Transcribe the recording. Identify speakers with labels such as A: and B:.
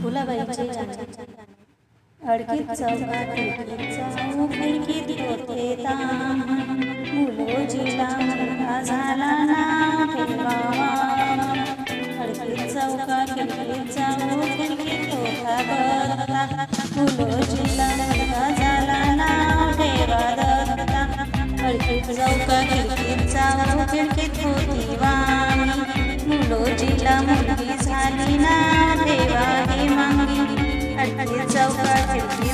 A: फुलाबाईचे गाणे. अडकीत चौका खिडकीत होते ताम, मुलोजीला मुलगा झाला ना ठेवावा. अडकीत चौका खिडकीत होता दत्ता, मुलोजीला मुलगा झाला ना ठेवा दत्ता. अडकीत चौका खिडकीत होती वाणी, मुलोजीला मुलगी झाली ना ठेवा ही मांगी. अडकीत चौका खिडकीत